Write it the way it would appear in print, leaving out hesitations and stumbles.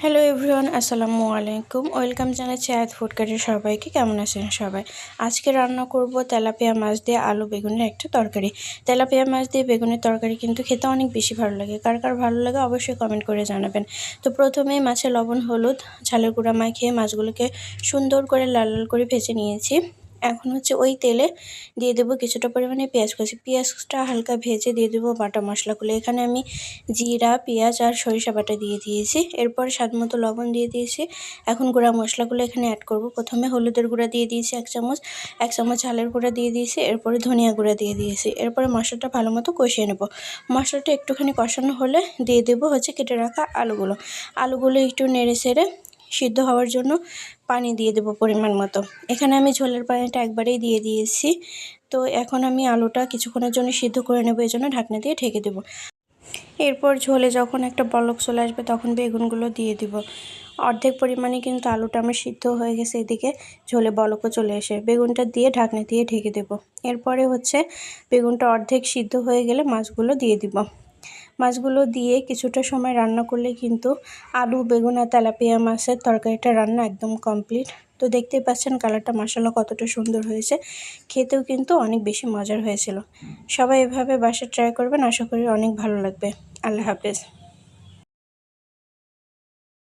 Hello everyone, আসসালামু আলাইকুম। Welcome জানাচ্ছি আয়াত ফুড কার্টের সবাইকে। কেমন আছেন সবাই? আজকে রান্না করব তেলাপিয়া মাছ দিয়ে আলু বেগুনের একটা তরকারি। তেলাপিয়া মাছ দিয়ে বেগুনের তরকারি কিন্তু খেতে অনেক বেশি ভালো লাগে। কার কার ভালো লাগে অবশ্যই কমেন্ট করে জানাবেন। তো প্রথমেই মাছে লবণ হলুদ ঝালের গুঁড়া মাখিয়ে মাছগুলোকে সুন্দর করে লাল লাল করে ভেজে নিয়েছি। এখন ওই তেলে দিয়ে দেবো কিছুটা পরিমাণে পেঁয়াজ কুচি। পেঁয়াজটা হালকা ভেজে দিয়ে দেবো বাটা মশলাগুলো। এখানে আমি জিরা, পেঁয়াজ আর সরিষা বাটা দিয়ে দিয়েছি। এরপর স্বাদ মতো লবণ দিয়ে দিয়েছি। এখন গুঁড়া মশলাগুলো এখানে অ্যাড করব। প্রথমে হলুদের গুঁড়া দিয়ে দিয়েছি 1 চামচ ঝালের গুঁড়া দিয়ে দিয়েছি, এরপরে ধনিয়া গুঁড়া দিয়ে দিয়েছি। এরপরে মশলাটা ভালো মতো কষিয়ে নেব। মশলাটা একটুখানি কষানো হলে দিয়ে দেবো কেটে রাখা আলুগুলো একটু নেড়ে ছেড়ে সিদ্ধ হওয়ার জন্য পানি দিয়ে দেবো পরিমাণ মতো। এখানে আমি ঝোলের পানিটা একবারেই দিয়ে দিয়েছি। তো এখন আমি আলুটা কিছুক্ষণের জন্য সিদ্ধ করে নেব, এই জন্য ঢাকনা দিয়ে ঢেকে দেবো। এরপর ঝোলে যখন একটা বলক চলে আসবে তখন বেগুনগুলো দিয়ে দিব। অর্ধেক পরিমাণে কিন্তু আলুটা আমার সিদ্ধ হয়ে গেছে, এদিকে ঝোলে বলকও চলে এসে বেগুনটা দিয়ে ঢাকনা দিয়ে ঢেকে দেব। এরপরে বেগুনটা অর্ধেক সিদ্ধ হয়ে গেলে মাছগুলো দিয়ে দিব। মাছগুলো দিয়ে কিছুটা সময় রান্না করলে কিন্তু আলু বেগুন আর তেলাপিয়া মাছের তরকারিটা রান্না একদম কমপ্লিট। তো দেখতেই পাচ্ছেন কালারটা মাশাআল্লাহ কতটা সুন্দর হয়েছে। খেতেও কিন্তু অনেক বেশি মজার হয়েছিল। সবাই এভাবে বাসায় ট্রাই করবেন, আশা করি অনেক ভালো লাগবে। আল্লাহ হাফেজ।